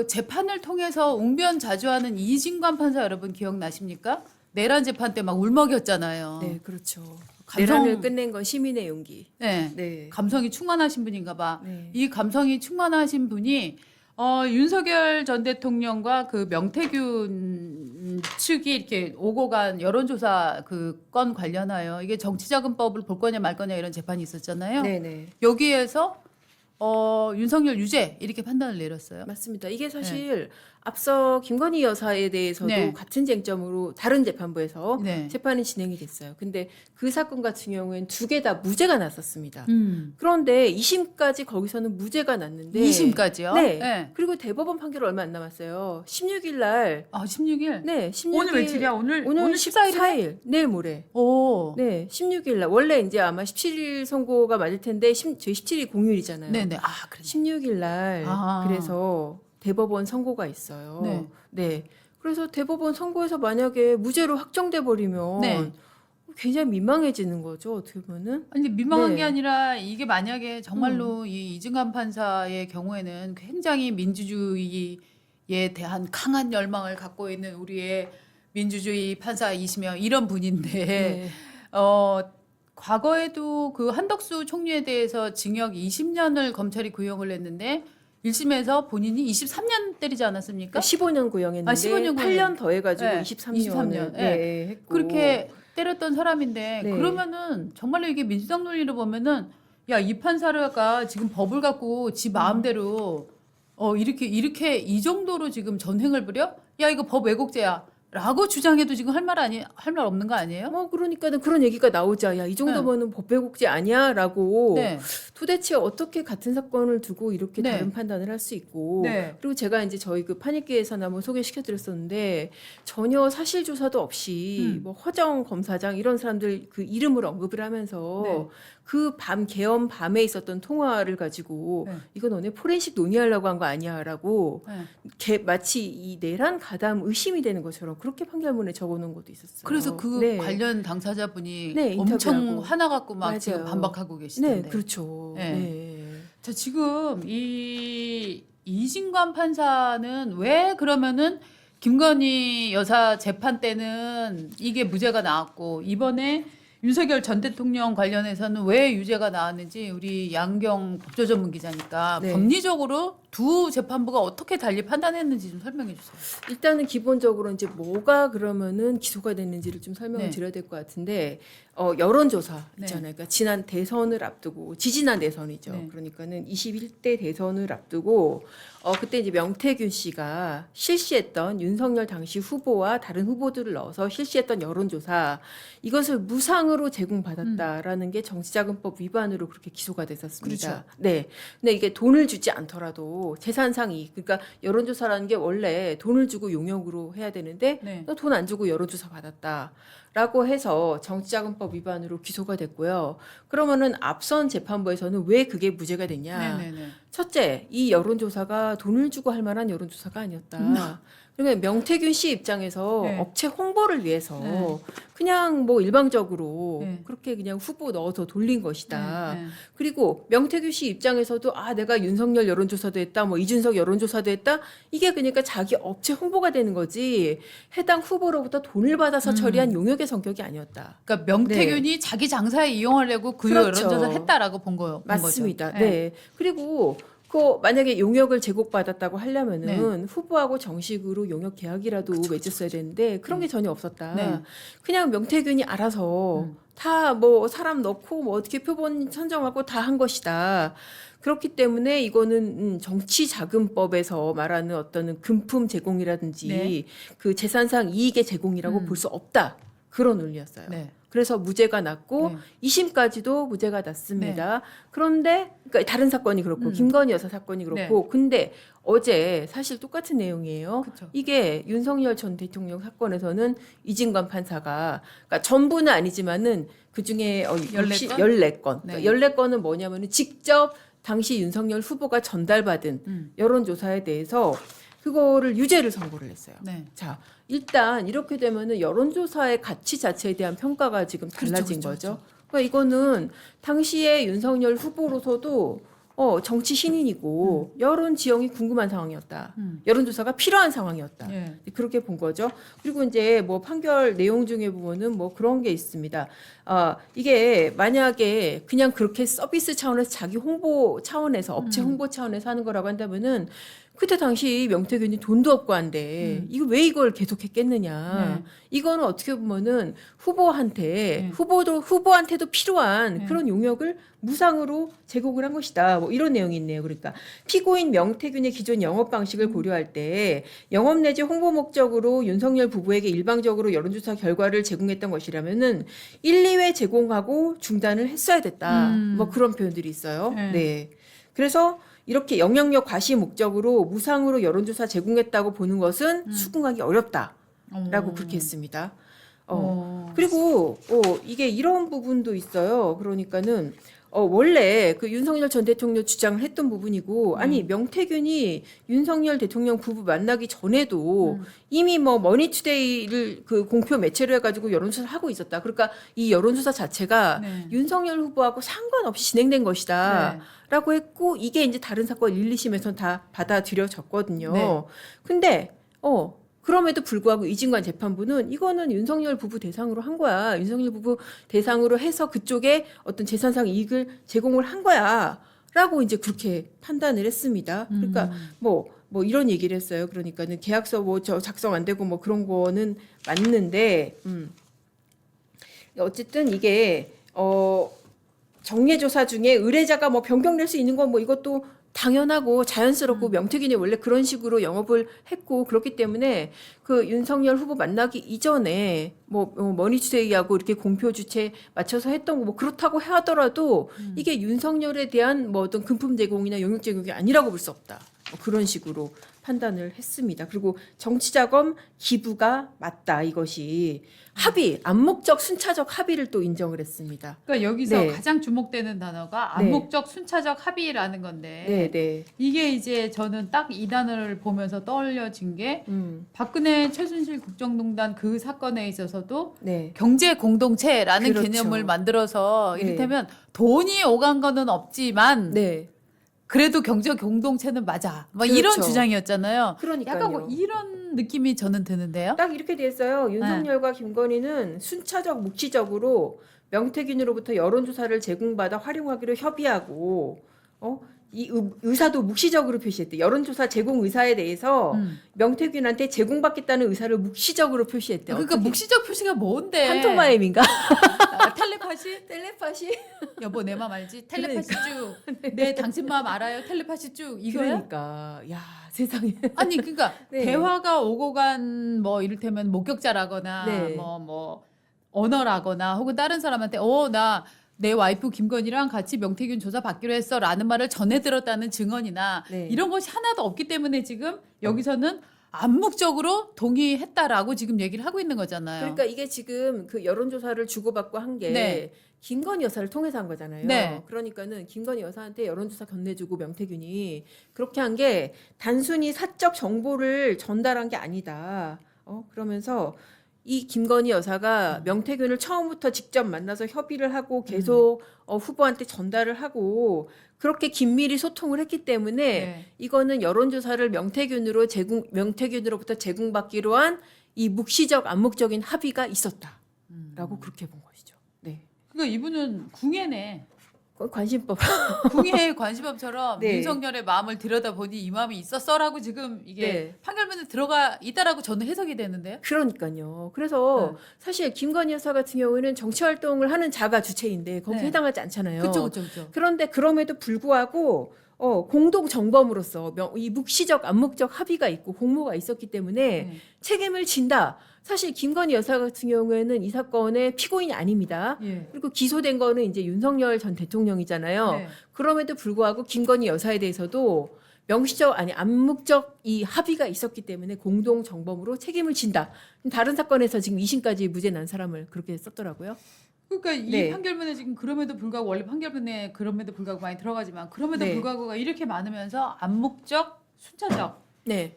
그 재판을 통해서 웅변자주하는 이진관 판사 여러분 기억나십니까? 내란 재판 때 막 울먹였잖아요. 네, 그렇죠. 감성- 내란을 끝낸 건 시민의 용기. 네. 네. 감성이 충만하신 분인가 봐. 네. 이 감성이 충만하신 분이 윤석열 전 대통령과 그 명태균 측이 이렇게 오고 간 여론조사 그 건 관련하여 이게 정치자금법을 볼 거냐 말 거냐 이런 재판이 있었잖아요. 네네. 여기에서 윤석열 유죄 이렇게 판단을 내렸어요. 맞습니다. 이게 사실 앞서 김건희 여사에 대해서도 네. 같은 쟁점으로 다른 재판부에서 네. 재판이 진행이 됐어요. 근데 그 사건 같은 경우에는 두 개 다 무죄가 났었습니다. 음. 그런데 2심까지 거기서는 무죄가 났는데 2심까지요? 네. 그리고 대법원 판결 얼마 안 남았어요. 16일 날. 아, 16일? 네, 16일. 오늘 며칠이야? 오늘 14일. 14일? 내일 모레. 오. 네, 16일 날. 원래 이제 아마 17일 선고가 맞을 텐데 저희 17일 공휴일이잖아요. 네네. 아, 그래. 16일 날. 아. 그래서 대법원 선고가 있어요. 네. 네. 그래서 대법원 선고에서 만약에 무죄로 확정돼 버리면 네. 굉장히 민망해지는 거죠. 어떻게 보면은. 아니, 민망한 네. 게 아니라 이게 만약에 정말로 이 이진관 판사의 경우에는 굉장히 민주주의에 대한 강한 열망을 갖고 있는 우리의 민주주의 판사이시며 이런 분인데 네. 과거에도 그 한덕수 총리에 대해서 징역 20년을 검찰이 구형을 했는데 1심에서 본인이 23년 때리지 않았습니까? 15년 구형했는데 아, 15년 8년 더해가지고 네, 23년을 23년. 네, 했고. 그렇게 때렸던 사람인데 네. 그러면은 정말로 이게 민주당 논리로 보면은 야, 이 판사가 지금 법을 갖고 지 마음대로 이렇게 이 정도로 지금 전횡을 부려? 야, 이거 법 왜곡죄야. 라고 주장해도 지금 할 말 없는 거 아니에요? 뭐 그러니까는 그런 얘기가 나오자. 야, 이 정도면은 법배국제 아니야라고. 네. 도대체 어떻게 같은 사건을 두고 이렇게 네. 다른 판단을 할 수 있고. 네. 그리고 제가 이제 저희 그 판입기에서나 한번 소개시켜드렸었는데 전혀 사실 조사도 없이 뭐 허정 검사장 이런 사람들 그 이름을 언급을 하면서 네. 그 개엄 밤에 있었던 통화를 가지고 네. 이거 너네 포렌식 논의하려고 한 거 아니야라고 네. 마치 이 내란 가담 의심이 되는 것처럼 그렇게 판결문에 적어놓은 것도 있었어요. 그래서 그 네. 관련 당사자분이 네, 엄청 인터뷰하고. 화나 갖고 막 지금 맞아요. 반박하고 네, 계시던데. 그렇죠. 네. 네. 자, 지금 이 이진관 판사는 왜 그러면은 김건희 여사 재판 때는 이게 무죄가 나왔고 이번에 윤석열 전 대통령 관련해서는 왜 유죄가 나왔는지 우리 양경 법조전문 기자니까 네. 법리적으로 두 재판부가 어떻게 달리 판단했는지 좀 설명해 주세요. 일단은 기본적으로 이제 뭐가 그러면은 기소가 됐는지를 좀 설명을 네. 드려야 될 것 같은데 여론조사 네. 있잖아요. 그러니까 지난 대선을 앞두고 지지난 대선이죠. 네. 그러니까는 21대 대선을 앞두고 그때 이제 명태균 씨가 실시했던 윤석열 당시 후보와 다른 후보들을 넣어서 실시했던 여론조사 이것을 무상으로 제공받았다라는 게 정치자금법 위반으로 그렇게 기소가 됐었습니다. 그렇죠. 네. 근데 이게 돈을 주지 않더라도 재산상 이익 그러니까 여론조사라는 게 원래 돈을 주고 용역으로 해야 되는데 네. 너 돈 안 주고 여론조사 받았다라고 해서 정치자금법 위반으로 기소가 됐고요. 그러면은 앞선 재판부에서는 왜 그게 무죄가 됐냐? 네네네. 첫째, 이 여론조사가 돈을 주고 할 만한 여론조사가 아니었다. 그러니까 명태균 씨 입장에서 네. 업체 홍보를 위해서 네. 그냥 뭐 일방적으로 네. 그렇게 그냥 후보 넣어서 돌린 것이다. 네, 네. 그리고 명태균 씨 입장에서도 내가 윤석열 여론조사도 했다, 뭐 이준석 여론조사도 했다. 이게 그러니까 자기 업체 홍보가 되는 거지. 해당 후보로부터 돈을 받아서 처리한 용역의 성격이 아니었다. 그러니까 명태균이 자기 장사에 이용하려고 그 그렇죠. 여론조사를 했다라고 본 거죠. 맞습니다. 네. 그리고 만약에 용역을 제공받았다고 하려면은 후보하고 정식으로 용역 계약이라도 맺었어야 되는데 그런 게 전혀 없었다. 네. 그냥 명태균이 알아서 다 뭐 사람 넣고 뭐 어떻게 표본 선정하고 다 한 것이다. 그렇기 때문에 이거는 정치자금법에서 말하는 어떤 금품 제공이라든지 네. 그 재산상 이익의 제공이라고 볼 수 없다. 그런 논리였어요. 네. 그래서 무죄가 났고 네. 2심까지도 무죄가 났습니다. 그런데 그러니까 다른 사건이 그렇고 김건희 여사 사건이 그렇고 근데 어제 사실 똑같은 내용이에요. 그쵸. 이게 윤석열 전 대통령 사건에서는 이진관 판사가 그러니까 전부는 아니지만은 그중에 14건? 14건. 네. 그러니까 14건은 뭐냐면은 직접 당시 윤석열 후보가 전달받은 여론조사에 대해서 그거를 유죄를 선고를 했어요. 네. 자, 일단 이렇게 되면은 여론조사의 가치 자체에 대한 평가가 지금 달라진 그렇죠, 거죠. 그러니까 이거는 당시에 윤석열 후보로서도 정치 신인이고 여론 지형이 궁금한 상황이었다. 여론조사가 필요한 상황이었다. 예. 그렇게 본 거죠. 그리고 이제 뭐 판결 내용 중에 보면은 뭐 그런 게 있습니다. 이게 만약에 그냥 그렇게 서비스 차원에서 자기 홍보 차원에서 업체 홍보 차원에서 하는 거라고 한다면은 그때 당시 명태균이 돈도 없고 한데 이거 왜 이걸 계속했겠느냐. 네. 이거는 어떻게 보면은 후보한테도 필요한 그런 용역을 무상으로 제공을 한 것이다. 뭐 이런 내용이 있네요. 그러니까 피고인 명태균의 기존 영업 방식을 고려할 때 영업 내지 홍보 목적으로 윤석열 부부에게 일방적으로 여론조사 결과를 제공했던 것이라면은 1, 2회 제공하고 중단을 했어야 됐다. 뭐 그런 표현들이 있어요. 네. 그래서 이렇게 영향력 과시 목적으로 무상으로 여론조사 제공했다고 보는 것은 수긍하기 어렵다라고 그렇게 했습니다. 그리고 이게 이런 부분도 있어요. 그러니까는 원래 그 윤석열 전 대통령 주장을 했던 부분이고 아니 명태균이 윤석열 대통령 부부 만나기 전에도 이미 뭐 머니투데이를 그 공표 매체로 해가지고 여론조사를 하고 있었다. 그러니까 이 여론조사 자체가 네. 윤석열 후보하고 상관없이 진행된 것이다. 네. 라고 했고 이게 이제 다른 사건 1, 2심에서는 다 받아들여졌거든요. 네. 근데 그럼에도 불구하고 이진관 재판부는 이거는 윤석열 부부 대상으로 한 거야. 윤석열 부부 대상으로 해서 그쪽에 어떤 재산상 이익을 제공을 한 거야. 라고 이제 그렇게 판단을 했습니다. 그러니까 뭐 이런 얘기를 했어요. 그러니까는 계약서 뭐 저 작성 안 되고 뭐 그런 거는 맞는데 어쨌든 이게 정례조사 중에 의뢰자가 뭐 변경 낼 수 있는 건 뭐 이것도 당연하고 자연스럽고 명태균이 원래 그런 식으로 영업을 했고 그렇기 때문에 그 윤석열 후보 만나기 이전에 뭐 머니투데이하고 이렇게 공표 주체 맞춰서 했던 거 뭐 그렇다고 하더라도 이게 윤석열에 대한 뭐 어떤 금품 제공이나 용역 제공이 아니라고 볼 수 없다. 뭐 그런 식으로 판단을 했습니다. 그리고 정치자금 기부가 맞다 이것이 합의 암묵적 순차적 합의를 또 인정을 했습니다. 그러니까 여기서 네. 가장 주목되는 단어가 네. 암묵적 순차적 합의라는 건데 네. 이게 이제 저는 딱 이 단어를 보면서 떠올려진 게 박근혜 최순실 국정농단 그 사건에 있어서도 네. 경제 공동체라는 그렇죠. 개념을 만들어서 네. 이를테면 돈이 오간 거는 없지만 네. 그래도 경제 공동체는 맞아. 뭐 그렇죠. 이런 주장이었잖아요. 그러니까요. 약간 뭐 이런 느낌이 저는 드는데요. 딱 이렇게 돼 있어요. 윤석열과 김건희는 순차적 묵시적으로 명태균으로부터 여론조사를 제공받아 활용하기로 협의하고 이 의사도 묵시적으로 표시했대. 여론조사 제공 의사에 대해서 명태균한테 제공받겠다는 의사를 묵시적으로 표시했대. 그러니까 어떻게- 묵시적 표시가 뭔데? 판토마임인가? 텔레파시? 텔레파시? 여보 내 맘 알지? 텔레파시 쭉. 내 당신 마음 알아요? 텔레파시 쭉. 이거야? 그러니까 야 세상에. 아니 그러니까 네. 대화가 오고 간 뭐 이를테면 목격자라거나 네. 뭐 언어라거나 혹은 다른 사람한테 나 내 와이프 김건희랑 같이 명태균 조사 받기로 했어라는 말을 전해 들었다는 증언이나 네. 이런 것이 하나도 없기 때문에 지금 여기서는 암묵적으로 동의했다라고 지금 얘기를 하고 있는 거잖아요. 그러니까 이게 지금 그 여론조사를 주고받고 한 게 네. 김건희 여사를 통해서 한 거잖아요. 네. 그러니까는 김건희 여사한테 여론조사 건네주고 명태균이 그렇게 한 게 단순히 사적 정보를 전달한 게 아니다. 그러면서 이 김건희 여사가 명태균을 처음부터 직접 만나서 협의를 하고 계속 후보한테 전달을 하고 그렇게 긴밀히 소통을 했기 때문에 네. 이거는 여론조사를 명태균으로부터 제공받기로 한 이 묵시적 암묵적인 합의가 있었다라고 그렇게 본 것이죠. 네, 그러니까 이분은 궁예네. 관심법. 궁예의 관심법처럼 네. 윤석열의 마음을 들여다보니 이 마음이 있었어라고 지금 이게 네. 판결문에 들어가 있다라고 저는 해석이 되는데요. 그러니까요. 그래서 사실 김건희 여사 같은 경우에는 정치 활동을 하는 자가 주체인데 거기에 네. 해당하지 않잖아요. 그렇죠. 그런데 그럼에도 불구하고 공동 정범으로서 이 묵시적 암묵적 합의가 있고 공모가 있었기 때문에 책임을 진다. 사실 김건희 여사 같은 경우에는 이 사건의 피고인이 아닙니다. 예. 그리고 기소된 거는 이제 윤석열 전 대통령이잖아요. 네. 그럼에도 불구하고 김건희 여사에 대해서도 암묵적 이 합의가 있었기 때문에 공동 정범으로 책임을 진다. 다른 사건에서 지금 2심까지 무죄 난 사람을 그렇게 썼더라고요. 그러니까 이 네. 판결문에 지금 그럼에도 불구하고 원래 판결문에 그럼에도 불구하고 많이 들어가지만 그럼에도 네. 불구하고가 이렇게 많으면서 암묵적, 순차적 네.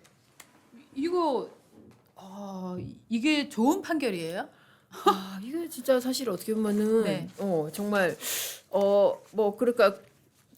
이거 이게 좋은 판결이에요? 이게 진짜 사실 어떻게 보면은 네. 정말 그러니까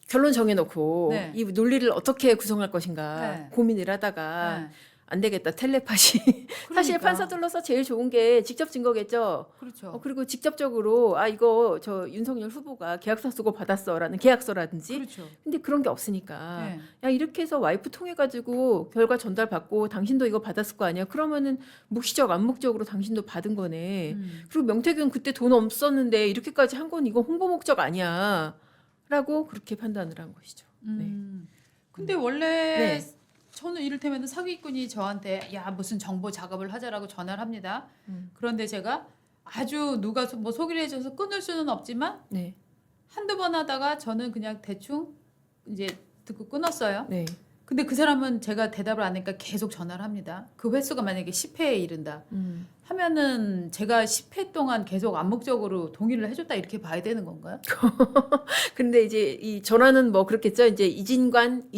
결론 정해놓고 네. 이 논리를 어떻게 구성할 것인가 네. 고민을 하다가 네. 안 되겠다 텔레파시. 사실 그러니까. 판사들로서 제일 좋은 게 직접 증거겠죠. 그렇죠. 그리고 직접적으로 이거 저 윤석열 후보가 계약서 쓰고 받았어라는 계약서라든지. 그렇죠. 근데 그런 게 없으니까 네. 야 이렇게 해서 와이프 통해 가지고 결과 전달 받고 당신도 이거 받았을 거 아니야. 그러면은 묵시적 암묵적으로 당신도 받은 거네. 그리고 명태균 그때 돈 없었는데 이렇게까지 한 건 이거 홍보 목적 아니야라고 그렇게 판단을 한 것이죠. 근데 원래 네. 저는 이를테면 사기꾼이 저한테 야 무슨 정보 작업을 하자라고 전화를 합니다. 그런데 제가 아주 누가 뭐 소개를 해줘서 끊을 수는 없지만 네. 한두 번 하다가 저는 그냥 대충 이제 듣고 끊었어요. 네. 근데 그 사람은 제가 대답을 안 하니까 계속 전화를 합니다. 그 횟수가 만약에 10회에 이른다 하면은 제가 10회 동안 계속 암묵적으로 동의를 해줬다 이렇게 봐야 되는 건가요? 근데 이제 이 전화는 뭐 그렇겠죠. 이제 이진관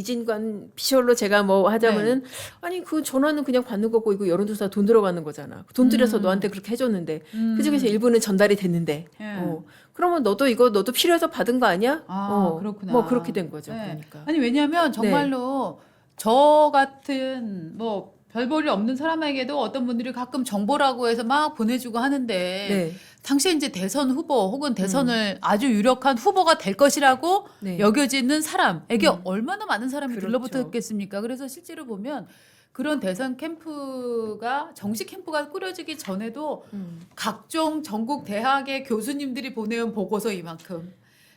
피셜로 제가 뭐 하자면은 아니 그 전화는 그냥 받는 거고 이거 여론조사 돈 들어가는 거잖아. 돈 들여서 너한테 그렇게 해줬는데 그 중에서 일부는 전달이 됐는데. 예. 그러면 너도 필요해서 받은 거 아니야? 그렇구나. 뭐 그렇게 된 거죠. 네. 그러니까. 아니 왜냐하면 정말로 저 같은 뭐 별 볼일 없는 사람에게도 어떤 분들이 가끔 정보라고 해서 막 보내주고 하는데 네. 당시에 이제 대선 후보 혹은 대선을 아주 유력한 후보가 될 것이라고 네. 여겨지는 사람에게 얼마나 많은 사람이 그렇죠. 들러붙었겠습니까? 그래서 실제로 보면 그런 대선 캠프가 정식 캠프가 꾸려지기 전에도 각종 전국 대학의 교수님들이 보내온 보고서 이만큼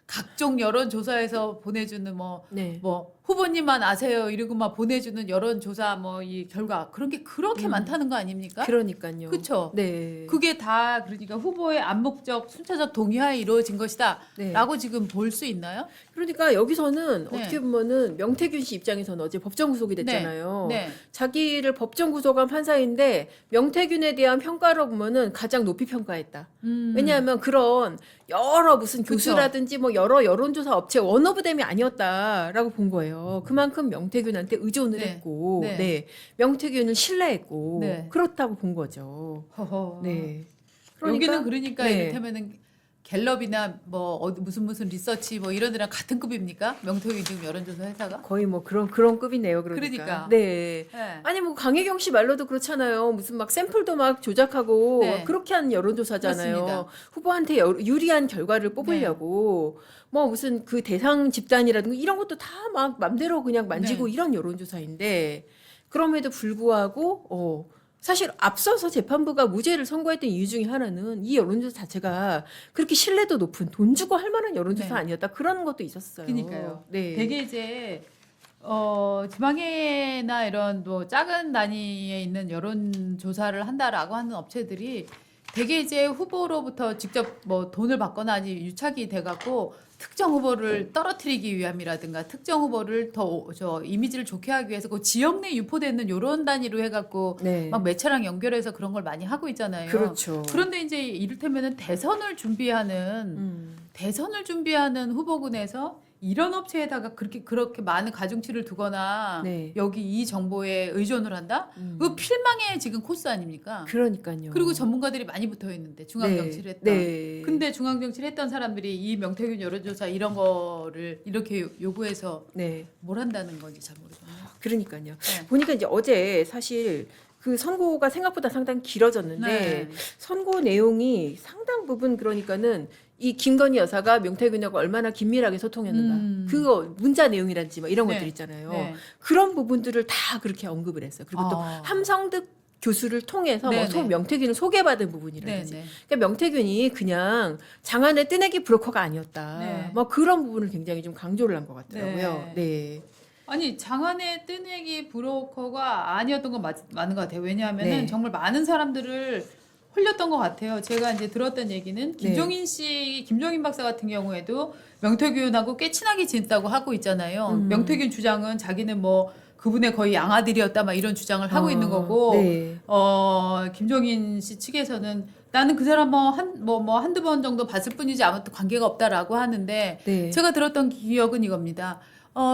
각종 여론조사에서 보내주는 네. 뭐 후보님만 아세요 이러고 막 보내주는 여론조사 뭐 이 결과 그런 게 그렇게 많다는 거 아닙니까? 그러니까요. 그렇죠. 네. 그게 다 그러니까 후보의 암묵적 순차적 동의하에 이루어진 것이다라고 네. 지금 볼 수 있나요? 그러니까 여기서는 네. 어떻게 보면은 명태균 씨 입장에서는 어제 법정 구속이 됐잖아요. 네. 자기를 법정 구속한 판사인데 명태균에 대한 평가로 보면은 가장 높이 평가했다. 왜냐하면 그런 여러 무슨 그쵸. 교수라든지 뭐 여러 여론조사 업체 원오브댐이 아니었다라고 본 거예요. 그만큼 명태균한테 의존을 네. 했고, 네. 네. 명태균을 신뢰했고, 네. 그렇다고 본 거죠. 허허. 네. 여기는 그러니까 네. 이를테면은 갤럽이나 뭐 무슨 리서치 뭐 이런 데랑 같은 급입니까? 명태균 지금 여론조사 회사가? 거의 뭐 그런 급이네요. 그러니까. 네. 네. 아니 뭐 강혜경 씨 말로도 그렇잖아요. 무슨 막 샘플도 막 조작하고 네. 막 그렇게 한 여론조사잖아요. 맞습니다. 후보한테 유리한 결과를 뽑으려고 뭐 무슨 그 대상 집단이라든가 이런 것도 다 막 맘대로 그냥 만지고 네. 이런 여론조사인데 그럼에도 불구하고 사실 앞서서 재판부가 무죄를 선고했던 이유 중에 하나는 이 여론조사 자체가 그렇게 신뢰도 높은 돈 주고 할 만한 여론조사 네. 아니었다 그런 것도 있었어요. 그러니까요. 네. 되게 이제 지방에나 이런 뭐 작은 단위에 있는 여론 조사를 한다라고 하는 업체들이 되게 이제 후보로부터 직접 뭐 돈을 받거나 아니 유착이 돼갖고 특정 후보를 떨어뜨리기 위함이라든가 특정 후보를 더 이미지를 좋게 하기 위해서 그 지역 내 유포되는 요런 단위로 해갖고 네. 막 매체랑 연결해서 그런 걸 많이 하고 있잖아요. 그렇죠. 그런데 이제 이를테면은 대선을 준비하는 후보군에서 이런 업체에다가 그렇게 많은 가중치를 두거나 네. 여기 이 정보에 의존을 한다? 그 필망의 지금 코스 아닙니까? 그러니까요. 그리고 전문가들이 많이 붙어 있는데 중앙 정치를 했던. 네. 근데 중앙 정치를 했던 사람들이 이 명태균 여론조사 이런 거를 이렇게 요구해서 네. 뭘 한다는 건지 잘 모르겠네요. 그러니까요. 네. 보니까 이제 어제 사실 그 선고가 생각보다 상당히 길어졌는데 네. 선고 내용이 상당 부분 그러니까는 이 김건희 여사가 명태균하고 얼마나 긴밀하게 소통했는가 그거 문자 내용이란지 뭐 이런 네. 것들 있잖아요. 네. 그런 부분들을 다 그렇게 언급을 했어요. 그리고 또 함성득 교수를 통해서 뭐 네네. 명태균을 소개받은 부분이라든지. 네네. 그러니까 명태균이 그냥 장안의 뜨내기 브로커가 아니었다. 네. 뭐 그런 부분을 굉장히 좀 강조를 한 것 같더라고요. 네. 아니 장안의 뜨내기 브로커가 아니었던 건 맞는 것 같아요. 왜냐하면은 네. 정말 많은 사람들을 홀렸던 것 같아요. 제가 이제 들었던 얘기는 김종인 박사 같은 경우에도 명태균하고 꽤 친하게 지냈다고 하고 있잖아요. 명태균 주장은 자기는 뭐 그분의 거의 양아들이었다 막 이런 주장을 하고 있는 거고, 네. 김종인 씨 측에서는 나는 그 사람 한두 번 정도 봤을 뿐이지 아무튼 관계가 없다라고 하는데 네. 제가 들었던 기억은 이겁니다.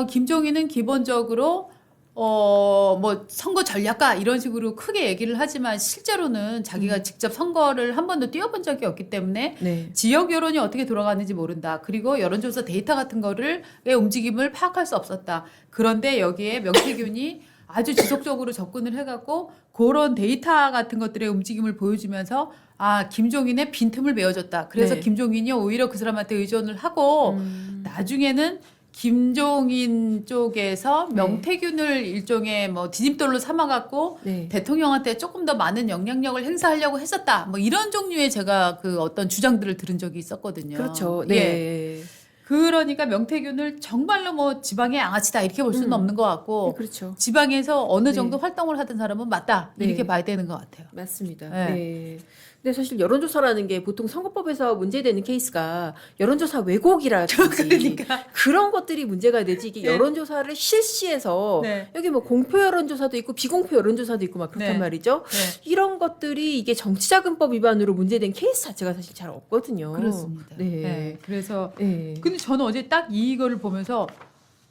김종인은 기본적으로 뭐 선거 전략가 이런 식으로 크게 얘기를 하지만 실제로는 자기가 직접 선거를 한 번도 뛰어본 적이 없기 때문에 네. 지역 여론이 어떻게 돌아가는지 모른다. 그리고 여론조사 데이터 같은 거를 의 움직임을 파악할 수 없었다. 그런데 여기에 명태균이 아주 지속적으로 접근을 해갖고 그런 데이터 같은 것들의 움직임을 보여주면서 아 김종인의 빈틈을 메워줬다. 그래서 네. 김종인이 오히려 그 사람한테 의존을 하고 나중에는 김종인 쪽에서 네. 명태균을 일종의 뭐 디딤돌로 삼아갖고 네. 대통령한테 조금 더 많은 영향력을 행사하려고 했었다. 뭐 이런 종류의 제가 그 어떤 주장들을 들은 적이 있었거든요. 그렇죠. 예. 네. 그러니까 명태균을 정말로 뭐 지방의 양아치다 이렇게 볼 수는 없는 것 같고 그렇죠. 지방에서 어느 네. 정도 활동을 하던 사람은 맞다 네. 이렇게 봐야 되는 것 같아요. 맞습니다. 네. 네. 근데 사실 여론조사라는 게 보통 선거법에서 문제되는 케이스가 여론조사 왜곡이라든지 그러니까. 그런 것들이 문제가 되지 이게 네. 여론조사를 실시해서 네. 여기 뭐 공표 여론조사도 있고 비공표 여론조사도 있고 막 그렇단 네. 말이죠. 네. 이런 것들이 이게 정치자금법 위반으로 문제된 케이스 자체가 사실 잘 없거든요. 그렇습니다. 네. 네. 그래서 네. 근데 저는 어제 딱 이거를 보면서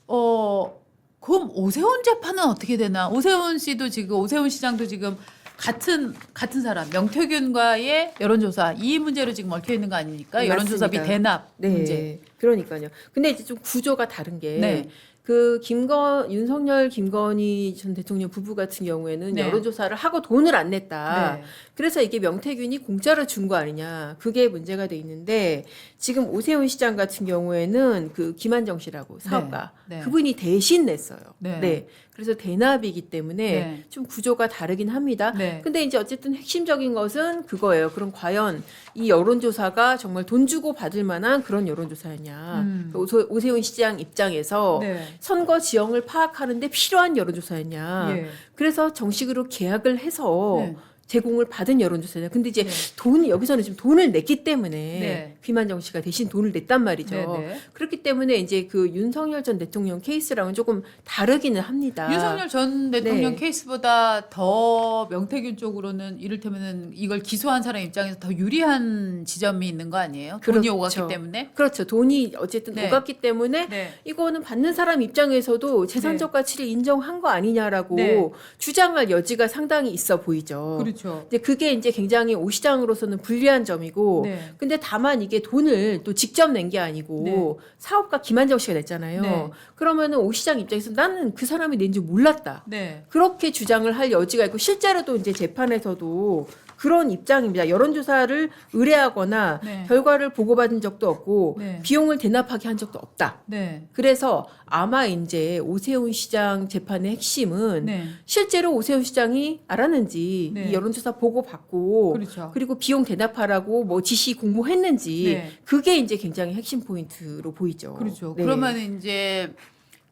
그럼 오세훈 재판은 어떻게 되나? 오세훈 씨도 지금 오세훈 시장도 지금 같은 사람 명태균과의 여론조사 이 문제로 지금 얽혀 있는 거 아닙니까? 여론조사비 맞습니다. 대납 네. 문제. 그러니까요. 근데 이제 좀 구조가 다른 게 네. 그 윤석열 김건희 전 대통령 부부 같은 경우에는 네. 여론조사를 하고 돈을 안 냈다. 네. 그래서 이게 명태균이 공짜로 준 거 아니냐. 그게 문제가 돼 있는데 지금 오세훈 시장 같은 경우에는 그 김한정 씨라고 사업가 네. 그분이 대신 냈어요. 네. 그래서 대납이기 때문에 네. 좀 구조가 다르긴 합니다. 네. 근데 이제 어쨌든 핵심적인 것은 그거예요. 그럼 과연 이 여론조사가 정말 돈 주고 받을 만한 그런 여론조사였냐. 오세훈 시장 입장에서 네. 선거 지형을 파악하는데 필요한 여론조사였냐. 예. 그래서 정식으로 계약을 해서 네. 제공을 받은 여론조사냐. 근데 이제 네. 여기서는 지금 돈을 냈기 때문에 네. 김한정 씨가 대신 돈을 냈단 말이죠. 네, 네. 그렇기 때문에 이제 그 윤석열 전 대통령 케이스랑은 조금 다르기는 합니다. 윤석열 전 대통령 네. 케이스보다 더 명태균 쪽으로는 이를테면은 이걸 기소한 사람 입장에서 더 유리한 지점이 있는 거 아니에요? 돈이 그렇죠. 오갔기 때문에. 그렇죠. 돈이 어쨌든 네. 오갔기 때문에 네. 이거는 받는 사람 입장에서도 재산적 가치를 인정한 거 아니냐라고 네. 주장할 여지가 상당히 있어 보이죠. 그렇죠. 이제 그게 이제 굉장히 오 시장으로서는 불리한 점이고, 네. 근데 다만 이게 돈을 또 직접 낸 게 아니고 네. 사업가 김한정 씨가 냈잖아요. 네. 그러면은 오 시장 입장에서 나는 그 사람이 낸 줄 몰랐다. 네. 그렇게 주장을 할 여지가 있고 실제로도 이제 재판에서도 그런 입장입니다. 여론조사를 의뢰하거나 네. 결과를 보고받은 적도 없고 네. 비용을 대납하게 한 적도 없다. 네. 그래서 아마 이제 오세훈 시장 재판의 핵심은 네. 실제로 오세훈 시장이 알았는지 네. 이 여론조사 보고 받고 그렇죠. 그리고 비용 대납하라고 뭐 지시 공모했는지 네. 그게 이제 굉장히 핵심 포인트로 보이죠. 그렇죠. 네. 그러면 이제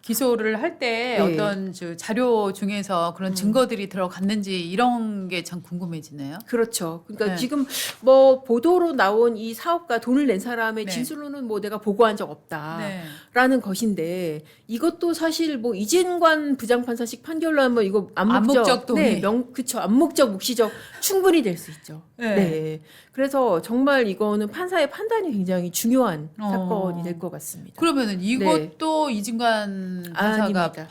기소를 할 때 네. 어떤 저 자료 중에서 그런 증거들이 들어갔는지 이런 게 참 궁금해지네요. 그렇죠. 그러니까 네. 지금 뭐 보도로 나온 이 사업가 돈을 낸 사람의 네. 진술로는 뭐 내가 보고한 적 네. 없다라는 것인데 이것도 사실 뭐 이진관 부장판사식 판결로 하면 이거 암묵적 동의. 네, 그쵸. 암묵적 묵시적 충분히 될 수 있죠. 네. 네. 그래서 정말 이거는 판사의 판단이 굉장히 중요한 사건이 될 것 같습니다. 그러면은 이것도 이진관 판사가 아닙니다.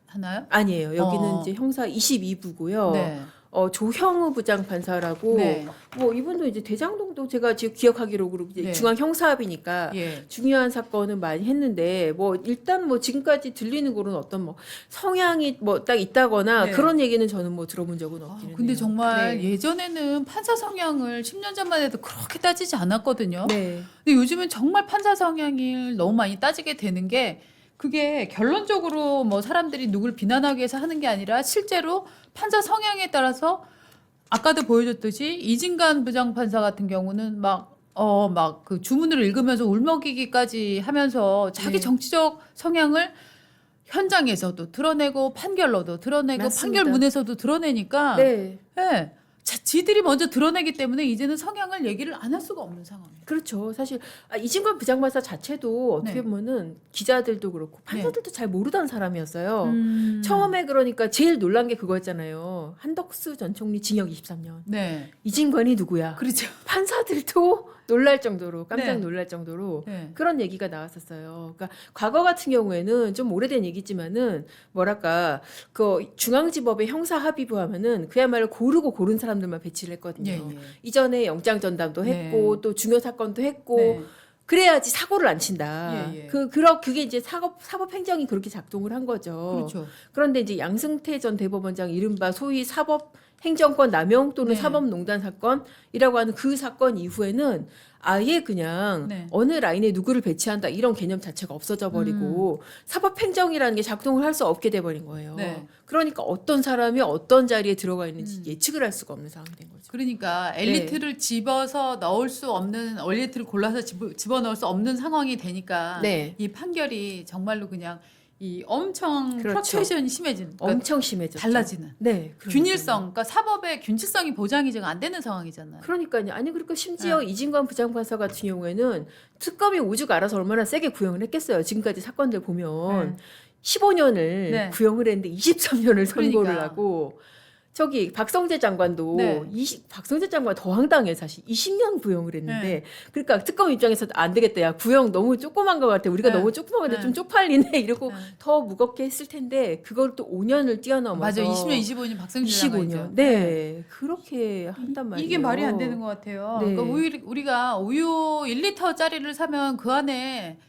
하나요? 아니에요. 여기는 어. 이제 형사 22부고요. 네. 조형우 부장판사라고 네. 뭐 이분도 이제 대장동도 제가 지금 기억하기로 그러고 이제 네. 중앙 형사합이니까 예. 중요한 사건은 많이 했는데 뭐 일단 뭐 지금까지 들리는 거는 어떤 뭐 성향이 뭐 딱 있다거나 네. 그런 얘기는 저는 뭐 들어본 적은 없기는 해요. 근데 정말 네. 예전에는 판사 성향을 10년 전만 해도 그렇게 따지지 않았거든요. 네. 근데 요즘은 정말 판사 성향을 너무 많이 따지게 되는 게 그게 결론적으로 뭐 사람들이 누굴 비난하기 위해서 하는 게 아니라 실제로 판사 성향에 따라서 아까도 보여줬듯이 이진관 부장판사 같은 경우는 막 그 주문을 읽으면서 울먹이기까지 하면서 자기 네. 정치적 성향을 현장에서도 드러내고 판결로도 드러내고 맞습니다. 판결문에서도 드러내니까 네. 예. 지들이 먼저 드러내기 때문에 이제는 성향을 얘기를 안 할 수가 없는 상황이에요. 그렇죠. 사실 이진관 부장판사 자체도 어떻게 네. 보면은 기자들도 그렇고 판사들도 잘 모르던 사람이었어요. 음. 처음에 그러니까 제일 놀란 게 그거였잖아요. 한덕수 전 총리 징역 23년. 네. 이진관이 누구야? 그렇죠. 판사들도 놀랄 정도로 깜짝 네. 놀랄 정도로 네. 그런 얘기가 나왔었어요. 그러니까 과거 같은 경우에는 좀 오래된 얘기지만은 뭐랄까 그 중앙지법의 형사 합의부 하면은 그야말로 고르고 고른 사람들만 배치를 했거든요. 예, 예. 이전에 영장 전담도 했고 네. 또 중요 사건도 했고 네. 그래야지 사고를 안 친다. 예, 예. 그게 이제 사법 행정이 그렇게 작동을 한 거죠. 그렇죠. 그런데 이제 양승태 전 대법원장 이른바 소위 사법 행정권 남용 또는 네. 사법농단 사건이라고 하는 그 사건 이후에는 아예 그냥 네. 어느 라인에 누구를 배치한다 이런 개념 자체가 없어져 버리고 사법 행정이라는 게 작동을 할 수 없게 돼 버린 거예요. 네. 그러니까 어떤 사람이 어떤 자리에 들어가 있는지 예측을 할 수가 없는 상황이 된 거죠. 그러니까 엘리트를 집어서 넣을 수 없는 엘리트를 골라서 집어넣을 수 없는 상황이 되니까 네. 이 판결이 정말로 그냥 이 엄청 그렇죠. 플러큐에이션이 심해지는 그러니까 엄청 심해졌죠. 달라지는 네. 그러니까요. 균일성 그러니까 사법의 균질성이 보장이 지금 안 되는 상황이잖아요. 그러니까요. 아니 그러니까 심지어 이진관 부장판사 같은 경우에는 특검이 오죽 알아서 얼마나 세게 구형을 했겠어요. 지금까지 사건들 보면 15년을 네. 구형을 했는데 23년을 선고를 그러니까. 하고 저기 박성재 장관도 네. 박성재 장관 더 황당해 사실 20년 구형을 했는데 네. 그러니까 특검 입장에서 안 되겠다. 야 구형 너무 조그만 것 같아. 우리가 네. 너무 조그만데 네. 좀 쪽팔리네 이러고 네. 더 무겁게 했을 텐데 그걸 또 5년을 뛰어넘어서 맞아 20년 25년 박성준 25년. 장관이죠. 네. 그렇게 한단 말이에요. 이게 말이 안 되는 것 같아요. 네. 그러니까 우리가 우유 1리터짜리를 사면 그 안에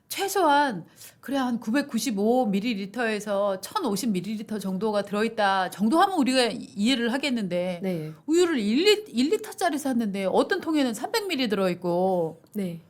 최소한 그래 한 995ml에서 1050ml 정도가 들어있다 정도 하면 우리가 이해를 하겠는데 네. 우유를 1리터짜리 샀는데 어떤 통에는 300ml 들어있고 네.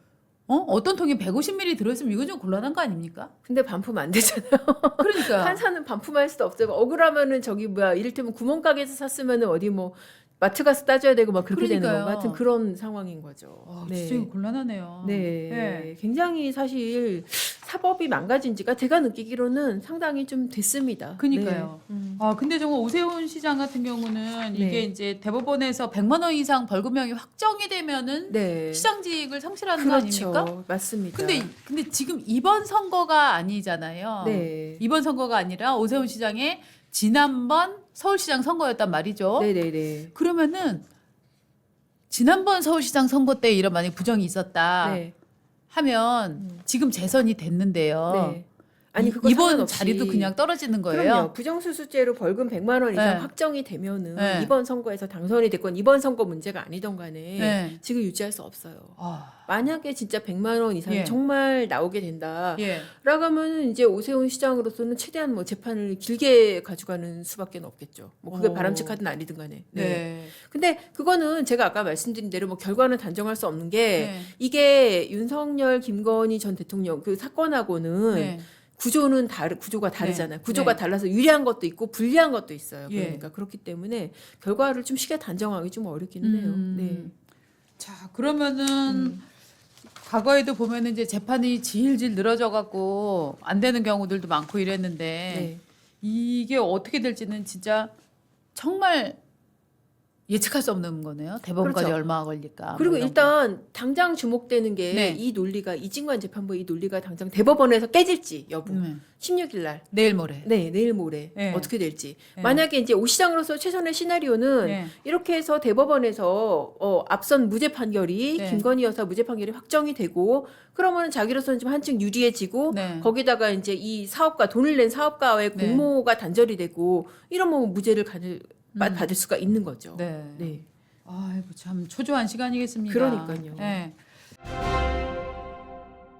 어떤 통에 150ml 들어있으면 이건 좀 곤란한 거 아닙니까? 근데 반품 안 되잖아요. 그러니까 판사는 반품할 수도 없어요. 억울하면은 저기 뭐야 이를테면 구멍가게에서 샀으면은 어디 뭐 마트 가서 따져야 되고 막 그렇게 되는 그러니까요. 거 같은 그런 상황인 거죠. 진짜 이거 곤란하네요. 네. 굉장히 사실 사법이 망가진 지가 제가 느끼기로는 상당히 좀 됐습니다. 그러니까요. 네. 근데 정말 오세훈 시장 같은 경우는 이게 네. 이제 대법원에서 100만 원 이상 벌금형이 확정이 되면은 네. 시장직을 상실하는 거 그렇죠. 아닙니까? 맞습니다. 근데 지금 이번 선거가 아니잖아요. 네. 이번 선거가 아니라 오세훈 시장의 지난번 서울시장 선거였단 말이죠. 네네네. 그러면은 지난번 서울시장 선거 때 이런 만약 부정이 있었다 네. 하면 지금 재선이 됐는데요. 네. 아니 그거 이번 상관없이 자리도 그냥 떨어지는 거예요. 그럼요. 부정수수죄로 벌금 100만 원 이상 네. 확정이 되면은 네. 이번 선거에서 당선이 됐건 이번 선거 문제가 아니던 간에 네. 지금 유지할 수 없어요. 아, 만약에 진짜 100만 원 이상이 예. 정말 나오게 된다. 예. 라고 하면 이제 오세훈 시장으로서는 최대한 뭐 재판을 길게 가져가는 수밖에 없겠죠. 뭐 그게 오. 바람직하든 아니든 간에. 네. 근데 그거는 제가 아까 말씀드린 대로 뭐 결과는 단정할 수 없는 게 네. 이게 윤석열 김건희 전 대통령 그 사건하고는 네. 구조가 다르잖아요. 구조가 네. 달라서 유리한 것도 있고 불리한 것도 있어요. 예. 그러니까 그렇기 때문에 결과를 좀 쉽게 단정하기 좀 어렵기는 해요. 네. 자, 그러면은 과거에도 보면은 이제 재판이 질질 늘어져 갖고 안 되는 경우들도 많고 이랬는데 네. 이게 어떻게 될지는 진짜 정말 예측할 수 없는 거네요. 대법원까지 그렇죠. 얼마나 걸릴까. 그리고 뭐 이런 일단 당장 주목되는 게 네. 이 논리가 이진관 재판부 이 논리가 당장 대법원에서 깨질지 여부. 거. 16일 날. 내일 모레. 네, 내일 모레 네. 어떻게 될지. 네. 만약에 이제 오 시장으로서 최선의 시나리오는 네. 이렇게 해서 대법원에서 앞선 무죄 판결이 네. 김건희 여사 무죄 판결이 확정이 되고 그러면 자기로서는 좀 한층 유리해지고 네. 거기다가 이제 이 사업가 돈을 낸 사업가의 네. 공모가 단절이 되고 이러면 무죄를 받을 수가 있는 거죠. 네. 네. 아이고 참 초조한 시간이겠습니다. 그러니까요. 네.